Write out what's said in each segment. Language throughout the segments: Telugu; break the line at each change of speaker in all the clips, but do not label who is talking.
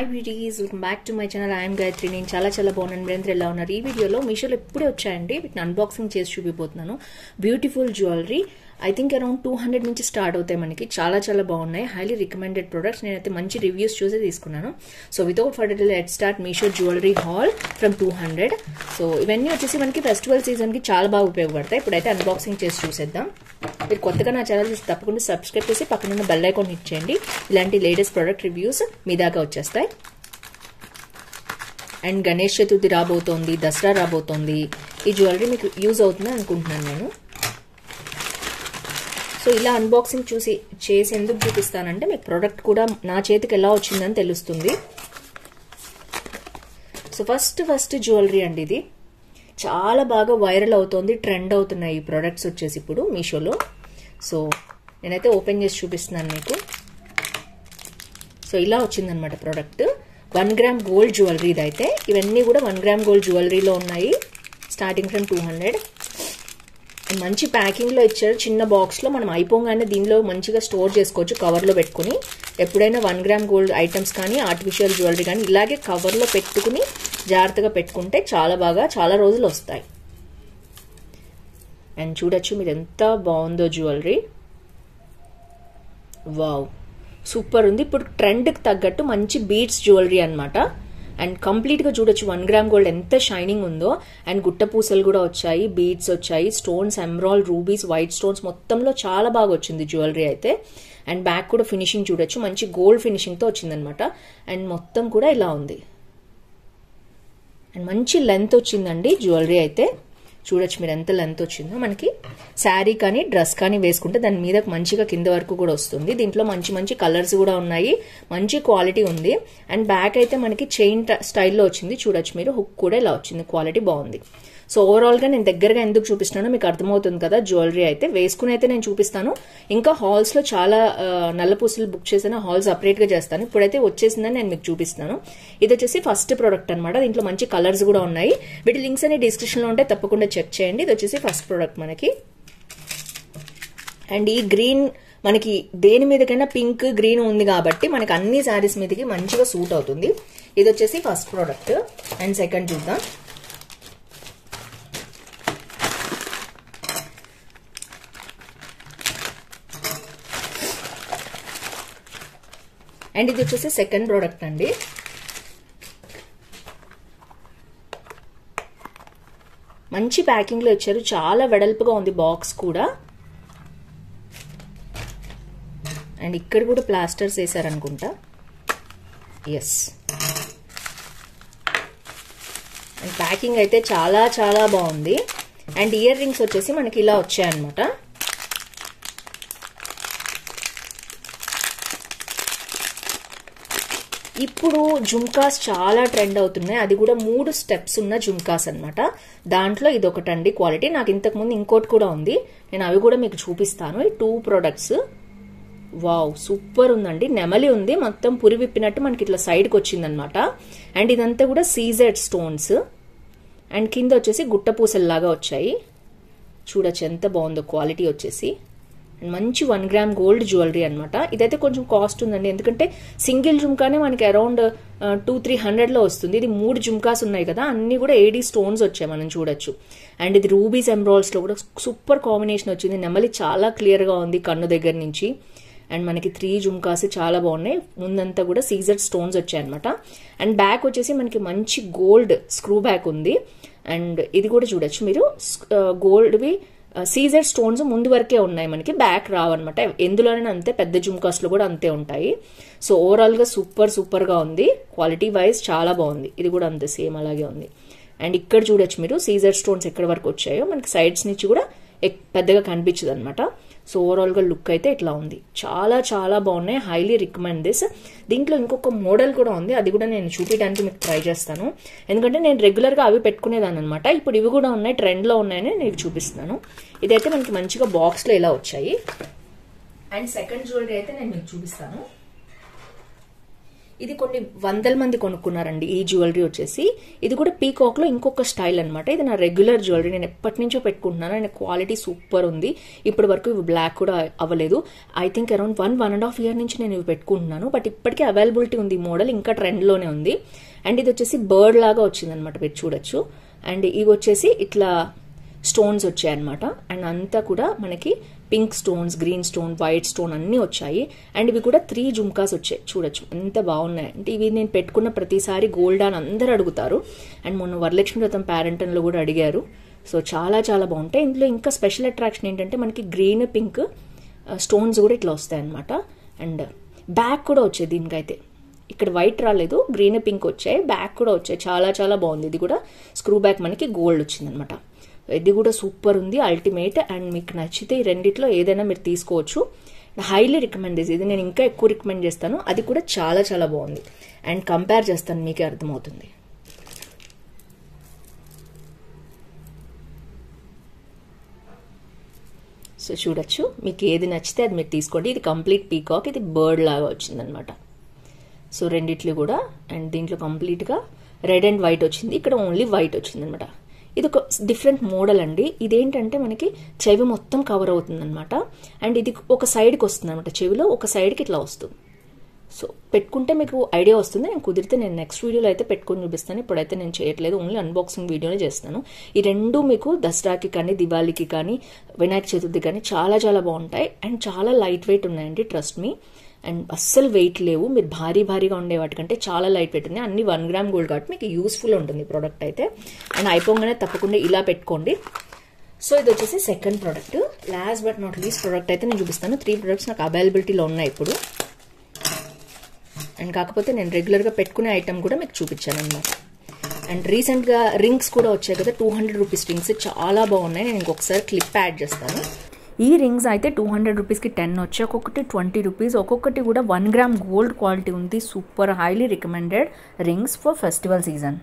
Hi beauties, welcome back to my channel. I'm Gayatri. నేను చాలా బాగున్నాను. మీరందరూ ఎలా ఉన్నారు? ఈ వీడియోలో మీషోలో ఎప్పుడే వచ్చాయండి, వీటిని అన్బాక్సింగ్ చేసి చూపిపోతున్నాను. Beautiful jewellery, I think around 200 నుంచి స్టార్ట్ అవుతాయి మనకి. చాలా బాగున్నాయి. Highly recommended products. నేనైతే మంచి రివ్యూస్ చూసి తీసుకున్నాను. So without further delay let's start Meesho jewellery haul from 200. So ఇవన్నీ వచ్చేసి మనకి ఫెస్టివల్ సీజన్కి చాలా బాగా ఉపయోగపడతాయి. ఇప్పుడైతే అన్బాక్సింగ్ చేసి చూసేద్దాం. మీరు కొత్తగా నా ఛానల్ చూసి తప్పకుండా సబ్స్క్రైబ్ చేసి పక్కన ఉన్న బెల్ ఐకాన్ హిట్ చేయండి. ఇలాంటి లేటెస్ట్ ప్రొడక్ట్ రివ్యూస్ మీ దాకా వచ్చేస్తాయి. అండ్ గణేష్ చతుర్థి రాబోతోంది, దసరా రాబోతోంది. ఈ జ్యువెలరీ మీకు యూజ్ అవుతుందని అనుకుంటున్నాను నేను. సో ఇలా అన్బాక్సింగ్ చేసి ఎందుకు చూపిస్తానంటే మీకు ప్రోడక్ట్ కూడా నా చేతికి ఎలా వచ్చిందని తెలుస్తుంది. సో ఫస్ట్ జ్యువెలరీ అండి. ఇది చాలా బాగా వైరల్ అవుతోంది, ట్రెండ్ అవుతున్నాయి ఈ ప్రొడక్ట్స్ వచ్చేసి ఇప్పుడు మీషోలో. సో నేనైతే ఓపెన్ చేసి చూపిస్తున్నాను మీకు. సో ఇలా వచ్చిందనమాట ప్రోడక్ట్. 1 గ్రామ్ గోల్డ్ జ్యువెలరీ ఇదైతే. ఇవన్నీ కూడా 1 గ్రామ్ గోల్డ్ జ్యువెలరీలో ఉన్నాయి, స్టార్టింగ్ ఫ్రమ్ 200. మంచి ప్యాకింగ్లో ఇచ్చారు. చిన్న బాక్స్లో మనం అయిపోగానే దీనిలో మంచిగా స్టోర్ చేసుకోవచ్చు కవర్లో పెట్టుకుని. ఎప్పుడైనా 1 గ్రామ్ గోల్డ్ ఐటమ్స్ కానీ ఆర్టిఫిషియల్ జ్యువెలరీ కానీ ఇలాగే కవర్లో పెట్టుకుని జాగ్రత్తగా పెట్టుకుంటే చాలా రోజులు వస్తాయి. అండ్ చూడొచ్చు మీరు ఎంత బాగుందో జ్యువెలరీ. వావ్, సూపర్ ఉంది. ఇప్పుడు ట్రెండ్కి తగ్గట్టు మంచి బీడ్స్ జ్యువెలరీ అనమాట. అండ్ కంప్లీట్గా చూడొచ్చు 1 గ్రామ్ గోల్డ్ ఎంత షైనింగ్ ఉందో. అండ్ గుట్ట పూసలు కూడా వచ్చాయి, బీడ్స్ వచ్చాయి, stones, emerald, rubies, white stones మొత్తంలో చాలా బాగా వచ్చింది జ్యువెలరీ అయితే. అండ్ బ్యాక్ కూడా ఫినిషింగ్ చూడొచ్చు, మంచి గోల్డ్ ఫినిషింగ్తో వచ్చిందనమాట. అండ్ మొత్తం కూడా ఇలా ఉంది. అండ్ మంచి లెంత్ వచ్చిందండి జ్యువెలరీ అయితే. చూడొచ్చు మీరు ఎంత లెంత్ వచ్చిందో. మనకి శారీ కానీ డ్రెస్ కానీ వేసుకుంటే దాని మీద మంచిగా కింద వరకు కూడా వస్తుంది. దీంట్లో మంచి కలర్స్ కూడా ఉన్నాయి, మంచి క్వాలిటీ ఉంది. అండ్ బ్యాక్ అయితే మనకి చైన్ స్టైల్లో వచ్చింది. చూడొచ్చు మీరు, హుక్ కూడా ఇలా వచ్చింది, క్వాలిటీ బాగుంది. సో ఓవరాల్గా నేను దగ్గరగా ఎందుకు చూపిస్తున్నానో మీకు అర్థమవుతుంది కదా. జ్యువెలరీ అయితే వేసుకుని అయితే నేను చూపిస్తాను. ఇంకా హాల్స్లో చాలా నల్ల పూసలు బుక్ చేసిన హాల్ సపరేట్గా చేస్తాను. ఇప్పుడైతే వచ్చేసిందని నేను మీకు చూపిస్తాను. ఇది వచ్చేసి ఫస్ట్ ప్రోడక్ట్ అనమాట. దీంట్లో మంచి కలర్స్ కూడా ఉన్నాయి. వీటి లింక్స్ అనే డిస్క్రిప్షన్లో ఉంటాయి, తప్పకుండా చెక్ చేయండి. ఇది వచ్చేసి ఫస్ట్ ప్రోడక్ట్ మనకి. అండ్ ఈ గ్రీన్ మనకి దేని మీదకైనా పింక్ గ్రీన్ ఉంది కాబట్టి మనకి అన్ని శారీస్ మీదకి మంచిగా సూట్ అవుతుంది. ఇది వచ్చేసి ఫస్ట్ ప్రోడక్ట్. అండ్ సెకండ్ చూద్దాం. అండ్ ఇది వచ్చేసి సెకండ్ ప్రోడక్ట్ అండి. మంచి ప్యాకింగ్ లో ఇచ్చారు, చాలా వెడల్పుగా ఉంది బాక్స్ కూడా. అండ్ ఇక్కడ కూడా ప్లాస్టర్స్ వేసారనుకుంటా. ఎస్. అండ్ ప్యాకింగ్ అయితే చాలా బాగుంది. అండ్ ఇయర్ రింగ్స్ వచ్చేసి మనకి ఇలా వచ్చాయన్నమాట. ఇప్పుడు జుమ్కాస్ చాలా ట్రెండ్ అవుతున్నాయి. అది కూడా 3 స్టెప్స్ ఉన్న జుమ్కాస్ అనమాట. దాంట్లో ఇది ఒకటండి క్వాలిటీ. నాకు ఇంతకుముందు ఇంకోటి కూడా ఉంది, నేను అవి కూడా మీకు చూపిస్తాను. ఈ 2 ప్రొడక్ట్స్. వావ్, సూపర్ ఉందండి. నెమలి ఉంది, మొత్తం పురి విప్పినట్టు మనకి ఇట్లా సైడ్కి వచ్చిందనమాట. అండ్ ఇదంతా కూడా సీజెడ్ స్టోన్స్. అండ్ కింద వచ్చేసి గుట్ట పూసల్లాగా వచ్చాయి. చూడొచ్చు ఎంత బాగుందో క్వాలిటీ వచ్చేసి. మంచి 1 గ్రామ్ గోల్డ్ జ్యువెలరీ అనమాట. ఇదైతే కొంచెం కాస్ట్ ఉందండి, ఎందుకంటే సింగిల్ జుమ్కానే మనకి అరౌండ్ 200-300 లో వస్తుంది. ఇది 3 జుమ్కాస్ ఉన్నాయి కదా, అన్ని కూడా 80 స్టోన్స్ వచ్చాయి మనం చూడొచ్చు. అండ్ ఇది రూబీస్, ఎమరాల్డ్స్ లో కూడా సూపర్ కాంబినేషన్ వచ్చింది. నెమలి చాలా క్లియర్ గా ఉంది కన్ను దగ్గర నుంచి. అండ్ మనకి 3 జుమ్కాస్ చాలా బాగున్నాయి. ముందంతా కూడా సీజర్ స్టోన్స్ వచ్చాయి అనమాట. అండ్ బ్యాక్ వచ్చేసి మనకి మంచి గోల్డ్ స్క్రూ బ్యాక్ ఉంది. అండ్ ఇది కూడా చూడొచ్చు మీరు, గోల్డ్వి సీజర్ స్టోన్స్ ముందు వరకే ఉన్నాయి, మనకి బ్యాక్ రావన్నమాట. ఎందులోనైనా అంతే, పెద్ద జుమ్కాస్ లో కూడా అంతే ఉంటాయి. సో ఓవరాల్ గా సూపర్ గా ఉంది. క్వాలిటీ వైజ్ చాలా బాగుంది. ఇది కూడా అంతే, సేమ్ అలాగే ఉంది. అండ్ ఇక్కడ చూడొచ్చు మీరు సీజర్ స్టోన్స్ ఎక్కడి వరకు వచ్చాయో, మనకి సైడ్స్ నుంచి కూడా పెద్దగా కనిపించదు అనమాట. సో ఓవరాల్ గా లుక్ అయితే ఇట్లా ఉంది. చాలా బాగున్నాయి. Highly recommend this. దీంట్లో ఇంకొక మోడల్ కూడా ఉంది, అది కూడా నేను చూపించడానికి మీకు ట్రై చేస్తాను. ఎందుకంటే నేను రెగ్యులర్ గా అవి పెట్టుకునేదాన్ని అనమాట. ఇప్పుడు ఇవి కూడా ఉన్నాయి, ట్రెండ్ లో ఉన్నాయని నేను చూపిస్తున్నాను. ఇదైతే మనకి మంచిగా బాక్స్ లో ఇలా వచ్చాయి. అండ్ సెకండ్ జ్యువెలరీ అయితే నేను మీకు చూపిస్తాను. ఇది కొన్ని వందల మంది కొనుక్కున్నారండి ఈ జ్యువెలరీ వచ్చేసి. ఇది కూడా పీకాక్ లో ఇంకొక స్టైల్ అనమాట. ఇది నా రెగ్యులర్ జ్యువెలరీ, నేను ఎప్పటి నుంచో పెట్టుకుంటున్నాను అండ్ క్వాలిటీ సూపర్ ఉంది. ఇప్పటి వరకు ఇవి బ్లాక్ కూడా అవ్వలేదు. ఐ థింక్ అరౌండ్ 1.5 year నుంచి నేను ఇవి పెట్టుకుంటున్నాను. బట్ ఇప్పటికీ అవైలబిలిటీ ఉంది, ఈ మోడల్ ఇంకా ట్రెండ్ లోనే ఉంది. అండ్ ఇది వచ్చేసి బర్డ్ లాగా వచ్చింది అనమాట, మీరు చూడొచ్చు. అండ్ ఇవి వచ్చేసి ఇట్లా స్టోన్స్ వచ్చాయన్నమాట. అండ్ అంతా కూడా మనకి pink stones, green stone, white stone అన్ని వచ్చాయి. అండ్ ఇవి కూడా 3 జుమ్కాస్ వచ్చాయి, చూడొచ్చు ఎంత బాగున్నాయి అంటే. ఇవి నేను పెట్టుకున్న ప్రతిసారి గోల్డ్ అని అందరు అడుగుతారు. అండ్ మొన్న వరలక్ష్మి వ్రతం ప్యారెంటన్లో కూడా అడిగారు. సో చాలా చాలా బాగుంటాయి. ఇందులో ఇంకా స్పెషల్ అట్రాక్షన్ ఏంటంటే మనకి గ్రీన్, పింక్ స్టోన్స్ కూడా ఇట్లా వస్తాయి అనమాట. అండ్ బ్యాక్ కూడా వచ్చాయి దీనికైతే. ఇక్కడ వైట్ రాలేదు, గ్రీన్ పింక్ వచ్చాయి, బ్యాక్ కూడా వచ్చాయి. చాలా చాలా బాగుంది. ఇది కూడా స్క్రూ బ్యాక్ మనకి గోల్డ్ వచ్చింది అనమాట. ఇది కూడా సూపర్ ఉంది, అల్టిమేట్. అండ్ మీకు నచ్చితే ఈ రెండిట్లో ఏదైనా మీరు తీసుకోవచ్చు. హైలీ రికమెండ్ చేసి, ఇది నేను ఇంకా ఎక్కువ రికమెండ్ చేస్తాను. అది కూడా చాలా చాలా బాగుంది. అండ్ కంపేర్ చేస్తాను, మీకే అర్థమవుతుంది. సో చూడొచ్చు, మీకు ఏది నచ్చితే అది మీరు తీసుకోండి. ఇది కంప్లీట్ పీకాక్, ఇది బర్డ్ లాగా వచ్చిందనమాట. సో రెండిట్లు కూడా. అండ్ దీంట్లో కంప్లీట్గా రెడ్ అండ్ వైట్ వచ్చింది, ఇక్కడ ఓన్లీ వైట్ వచ్చింది అనమాట. ఇది ఒక డిఫరెంట్ మోడల్ అండి. ఇదేంటంటే మనకి చెవి మొత్తం కవర్ అవుతుంది అనమాట. అండ్ ఇది ఒక సైడ్కి వస్తుంది అనమాట, చెవిలో ఒక సైడ్కి ఇట్లా వస్తుంది. సో పెట్టుకుంటే మీకు ఐడియా వస్తుంది. నేను కుదిరితే నేను నెక్స్ట్ వీడియోలో అయితే పెట్టుకొని చూపిస్తాను. ఇప్పుడైతే నేను చేయట్లేదు, ఓన్లీ అన్బాక్సింగ్ వీడియోనే చేస్తాను. ఈ రెండు మీకు దసరాకి కానీ, దివాళీకి కానీ, వినాయక చతుర్థి కానీ చాలా చాలా బాగుంటాయి. అండ్ చాలా లైట్ వెయిట్ ఉన్నాయండి, ట్రస్ట్ మీ. అండ్ అస్సలు వెయిట్ లేవు. మీరు భారీగా ఉండే వాటికంటే చాలా లైట్ వెయిట్ ఉంది. అన్ని 1 gram గోల్డ్ కాబట్టి మీకు యూస్ఫుల్ ఉంటుంది ప్రోడక్ట్ అయితే. అండ్ అయిపోగానే తప్పకుండా ఇలా పెట్టుకోండి. సో ఇది వచ్చేసి second product. Last but not least product అయితే నేను చూపిస్తాను. 3 products నాకు అవైలబిలిటీలో ఉన్నాయి ఇప్పుడు. అండ్ కాకపోతే నేను రెగ్యులర్గా పెట్టుకునే ఐటమ్ కూడా మీకు చూపించాను అనమాట. అండ్ రీసెంట్గా రింగ్స్ కూడా వచ్చాయి కదా, 200 rupees రింగ్స్ చాలా బాగున్నాయి. నేను ఇంకొకసారి క్లిప్ యాడ్ చేస్తాను. ఈ రింగ్స్ అయితే 200 రూపీస్కి 10 వచ్చాయి, ఒక్కొక్కటి 20 రూపీస్, ఒక్కొక్కటి కూడా 1 gram గోల్డ్ క్వాలిటీ ఉంది. Super highly recommended rings for festival season.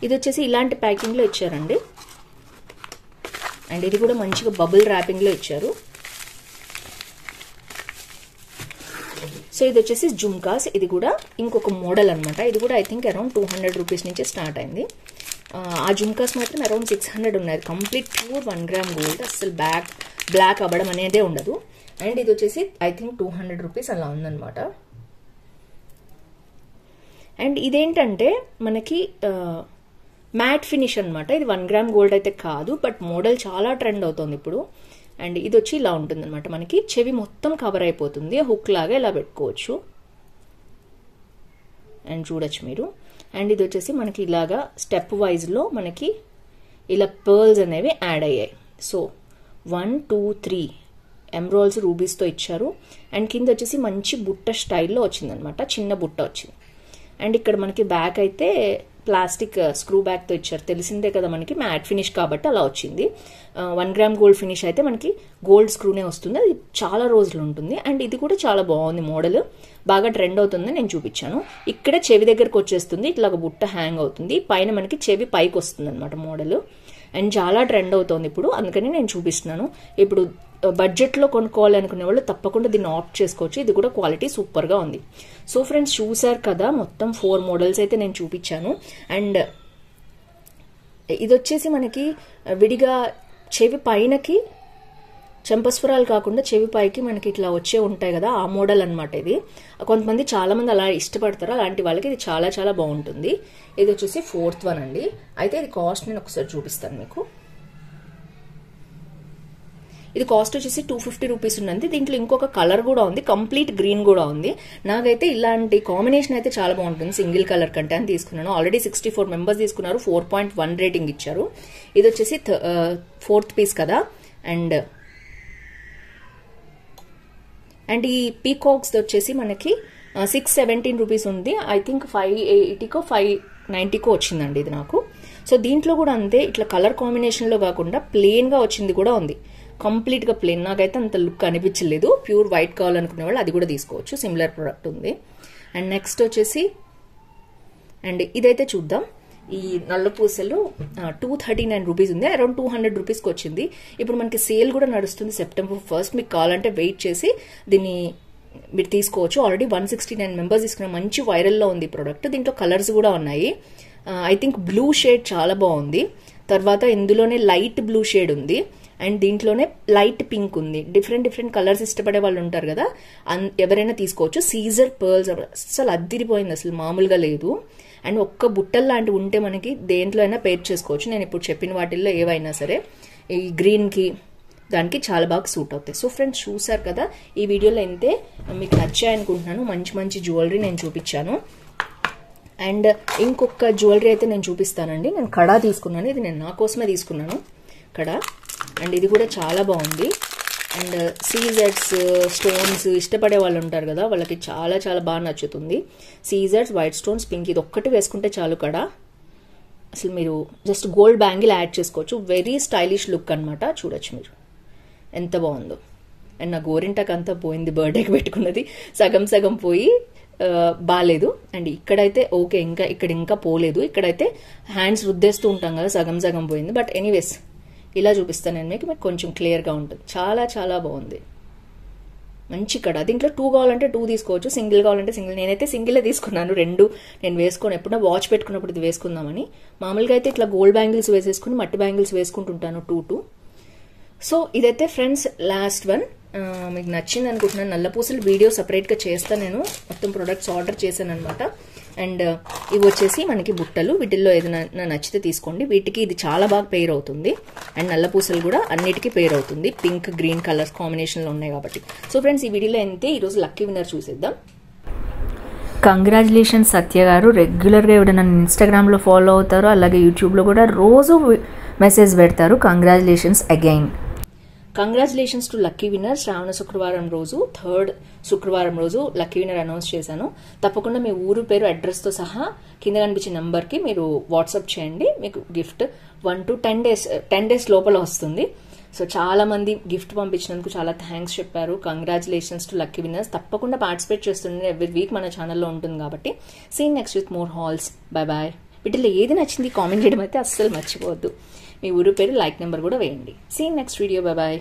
ఇది వచ్చేసి ఇలాంటి ప్యాకింగ్లో ఇచ్చారండి. అండ్ ఇది కూడా మంచిగా బబుల్ ర్యాపింగ్లో ఇచ్చారు. సో ఇది వచ్చేసి జుమ్కాస్. ఇది కూడా ఇంకొక మోడల్ అనమాట. ఇది కూడా ఐ థింక్ అరౌండ్ 200 రూపీస్ నుంచి స్టార్ట్ అయింది. ఆ జుమ్కాస్ మాత్రం అరౌండ్ 600 ఉన్నాయి. కంప్లీట్ ప్యూర్ 1 gram గోల్డ్, అసలు బ్లాక్ అవ్వడం అనేదే ఉండదు. అండ్ ఇది వచ్చేసి ఐ థింక్ 200 రూపీస్ అలా ఉందన్నమాట. అండ్ ఇదేంటంటే మనకి మ్యాట్ ఫినిష్ అనమాట. ఇది 1 gram గోల్డ్ అయితే కాదు, బట్ మోడల్ చాలా ట్రెండ్ అవుతుంది ఇప్పుడు. అండ్ ఇది వచ్చి ఇలా ఉంటుంది అనమాట, మనకి చెవి మొత్తం కవర్ అయిపోతుంది, హుక్ లాగా ఇలా పెట్టుకోవచ్చు. అండ్ చూడొచ్చు మీరు. అండ్ ఇది వచ్చేసి మనకి ఇలాగా స్టెప్ వైజ్లో మనకి ఇలా పర్ల్స్ అనేవి యాడ్ అయ్యాయి. సో 1, 2, 3 ఎమ్రాల్స్ రూబీస్తో ఇచ్చారు. అండ్ కింద వచ్చేసి మంచి బుట్ట స్టైల్లో వచ్చిందనమాట, చిన్న బుట్ట వచ్చింది. అండ్ ఇక్కడ మనకి బ్యాక్ అయితే ప్లాస్టిక్ స్క్రూ బ్యాక్తో ఇచ్చారు. తెలిసిందే కదా మనకి మ్యాట్ ఫినిష్ కాబట్టి అలా వచ్చింది. 1 gram గోల్డ్ ఫినిష్ అయితే మనకి గోల్డ్ స్క్రూనే వస్తుంది, అది చాలా రోజులు ఉంటుంది. అండ్ ఇది కూడా చాలా బాగుంది మోడల్, బాగా ట్రెండ్ అవుతుంది. నేను చూపించాను. ఇక్కడ చెవి దగ్గరకు వచ్చేస్తుంది, ఇట్లా ఒక బుట్ట హ్యాంగ్ అవుతుంది, పైన మనకి చెవి పైకి వస్తుంది అనమాట మోడల్. అండ్ చాలా ట్రెండ్ అవుతుంది ఇప్పుడు, అందుకని నేను చూపిస్తున్నాను. ఇప్పుడు బడ్జెట్లో కొనుక్కోవాలనుకునే వాళ్ళు తప్పకుండా దీన్ని ఆప్ట్ చేసుకోవచ్చు. ఇది కూడా క్వాలిటీ సూపర్గా ఉంది. సో ఫ్రెండ్స్ చూసారు కదా, మొత్తం 4 మోడల్స్ అయితే నేను చూపించాను. అండ్ ఇది వచ్చేసి మనకి విడిగా చెవి పైనకి చెంపస్వరాలు కాకుండా చెవి పైకి మనకి ఇట్లా వచ్చే ఉంటాయి కదా, ఆ మోడల్ అనమాట ఇది. కొంతమంది చాలా మంది అలా ఇష్టపడతారు, అలాంటి వాళ్ళకి ఇది చాలా చాలా బాగుంటుంది. ఇది వచ్చేసి 4th one అండి. అయితే ఇది కాస్ట్ నేను ఒకసారి చూపిస్తాను మీకు. ఇది కాస్ట్ వచ్చేసి 250 రూపీస్ ఉన్నది. దీంట్లో ఇంకొక కలర్ కూడా ఉంది, కంప్లీట్ గ్రీన్ కూడా ఉంది. నాకైతే ఇలాంటి కాంబినేషన్ అయితే చాలా బాగుంటుంది సింగిల్ కలర్ కంటే అని తీసుకున్నాను. ఆల్రెడీ 64 మెంబర్స్ తీసుకున్నారు, 4.1 రేటింగ్ ఇచ్చారు. ఇది వచ్చేసి 4th పీస్ కదా. అండ్ ఈ పీకాక్స్ వచ్చేసి మనకి 617 రూపీస్ ఉంది. ఐ థింక్ 580కో 590కో వచ్చిందండి ఇది నాకు. సో దీంట్లో కూడా అంతే, ఇట్లా కలర్ కాంబినేషన్లో కాకుండా ప్లెయిన్గా వచ్చింది కూడా ఉంది, కంప్లీట్గా ప్లెయిన్. నాకైతే అంత లుక్ అనిపించలేదు. ప్యూర్ వైట్ కావాలనుకునే వాళ్ళు అది కూడా తీసుకోవచ్చు, సిమిలర్ ప్రోడక్ట్ ఉంది. అండ్ నెక్స్ట్ వచ్చేసి అండ్ ఇదైతే చూద్దాం. ఈ నల్ల పూసలు 239 రూపీస్ ఉంది, అరౌండ్ 200 రూపీస్కి వచ్చింది. ఇప్పుడు మనకి సేల్ కూడా నడుస్తుంది September 1st. మీకు కావాలంటే వెయిట్ చేసి దీన్ని మీరు తీసుకోవచ్చు. ఆల్రెడీ 169 మెంబర్స్ తీసుకున్న మంచి వైరల్లో ఉంది ప్రోడక్ట్. దీంట్లో కలర్స్ కూడా ఉన్నాయి. ఐ థింక్ బ్లూ షేడ్ చాలా బాగుంది. తర్వాత ఇందులోనే లైట్ బ్లూ షేడ్ ఉంది అండ్ దీంట్లోనే లైట్ పింక్ ఉంది. డిఫరెంట్ కలర్స్ ఇష్టపడే వాళ్ళు ఉంటారు కదా, ఎవరైనా తీసుకోవచ్చు. సీజర్ పర్ల్స్ అసలు అద్దిరిపోయింది, అసలు మామూలుగా లేదు. అండ్ ఒక్క బుట్టలు లాంటివి ఉంటే మనకి దేంట్లో అయినా పేర్ చేసుకోవచ్చు. నేను ఇప్పుడు చెప్పిన వాటిల్లో ఏవైనా సరే ఈ గ్రీన్కి దానికి చాలా బాగా సూట్ అవుతాయి. సో ఫ్రెండ్స్ చూసారు కదా, ఈ వీడియోలో అయితే మీకు నచ్చాయనుకుంటున్నాను. మంచి జ్యువెలరీ నేను చూపించాను. అండ్ ఇంకొక జ్యువెలరీ అయితే నేను చూపిస్తానండి. నేను కడా తీసుకున్నాను, ఇది నేను నా కోసమే తీసుకున్నాను కడా. అండ్ ఇది కూడా చాలా బాగుంది. అండ్ సీజర్స్ స్టోన్స్ ఇష్టపడే వాళ్ళు ఉంటారు కదా, వాళ్ళకి చాలా బాగా నచ్చుతుంది. సీజర్స్, వైట్ స్టోన్స్, పింక్, ఇది ఒక్కటి వేసుకుంటే చాలు కడా. అసలు మీరు జస్ట్ గోల్డ్ బ్యాంగిల్ యాడ్ చేసుకోవచ్చు. వెరీ స్టైలిష్ లుక్ అనమాట. చూడొచ్చు మీరు ఎంత బాగుందో. అండ్ నా గోరింటాకు అంతా పోయింది, బర్త్డేకి పెట్టుకున్నది సగం పోయి బాగాలేదు. అండ్ ఇక్కడైతే ఓకే, ఇక్కడ ఇంకా పోలేదు. ఇక్కడైతే హ్యాండ్స్ రుద్దేస్తూ ఉంటాం కదా, సగం పోయింది. బట్ ఎనీవేస్ ఇలా చూపిస్తాను నేను మీకు కొంచెం క్లియర్గా ఉంటుంది. చాలా బాగుంది, మంచి కడ. దీంట్లో 2 కావాలంటే 2 తీసుకోవచ్చు, సింగిల్ కావాలంటే సింగిల్. నేనైతే సింగిలే తీసుకున్నాను, 2 నేను వేసుకొని ఎప్పుడన్నా వాచ్ పెట్టుకున్నప్పుడు ఇది వేసుకుందామని. మామూలుగా అయితే ఇట్లా గోల్డ్ బ్యాంగిల్స్ వేసేసుకుని మట్టి బ్యాంగిల్స్ వేసుకుంటుంటాను 2. సో ఇదైతే ఫ్రెండ్స్ లాస్ట్ వన్. మీకు నచ్చింది అనుకుంటున్నాను. నల్ల పూసలు వీడియో సపరేట్గా చేస్తాను, నేను మొత్తం ప్రొడక్ట్స్ ఆర్డర్ చేశాను అనమాట. అండ్ ఇవి వచ్చేసి మనకి బుట్టలు, వీటిల్లో ఏదైనా నచ్చితే తీసుకోండి. వీటికి ఇది చాలా బాగా పెయిర్ అవుతుంది. అండ్ నల్ల పూసలు కూడా అన్నిటికీ పెయిర్ అవుతుంది, పింక్ గ్రీన్ కలర్స్ కాంబినేషన్లో ఉన్నాయి కాబట్టి. సో ఫ్రెండ్స్ ఈ వీడియోలో అయితే ఈరోజు లక్కీ విన్నర్ చూసేద్దాం.
కంగ్రాచులేషన్స్ సత్య గారు. రెగ్యులర్గా ఎవరైనా నన్ను ఇన్స్టాగ్రామ్లో ఫాలో అవుతారు, అలాగే యూట్యూబ్లో కూడా రోజు మెసేజ్ పెడతారు. Congratulations again.
Congratulations to lucky winner. శ్రావణ శుక్రవారం రోజు, 3rd శుక్రవారం రోజు లక్కీ విన్నర్ అనౌన్స్ చేశాను. తప్పకుండా మీ ఊరు పేరు అడ్రస్తో సహా కింద కనిపించే నెంబర్కి మీరు వాట్సాప్ చేయండి. మీకు గిఫ్ట్ 1 to 10 days లోపల వస్తుంది. సో చాలా మంది గిఫ్ట్ పంపించినందుకు చాలా థ్యాంక్స్ చెప్పారు. Congratulations to lucky winners. తప్పకుండా పార్టిసిపేట్ చేస్తుండే, ఎవ్రీ వీక్ మన ఛానల్లో ఉంటుంది కాబట్టి. See next with more hauls. Bye. వీటిలో ఏది నచ్చింది కామెంట్ చేయడం అయితే అస్సలు మర్చిపోవద్దు. మీ ఊరు పేరు, లైక్ నెంబర్ కూడా వేయండి. See next video. బై.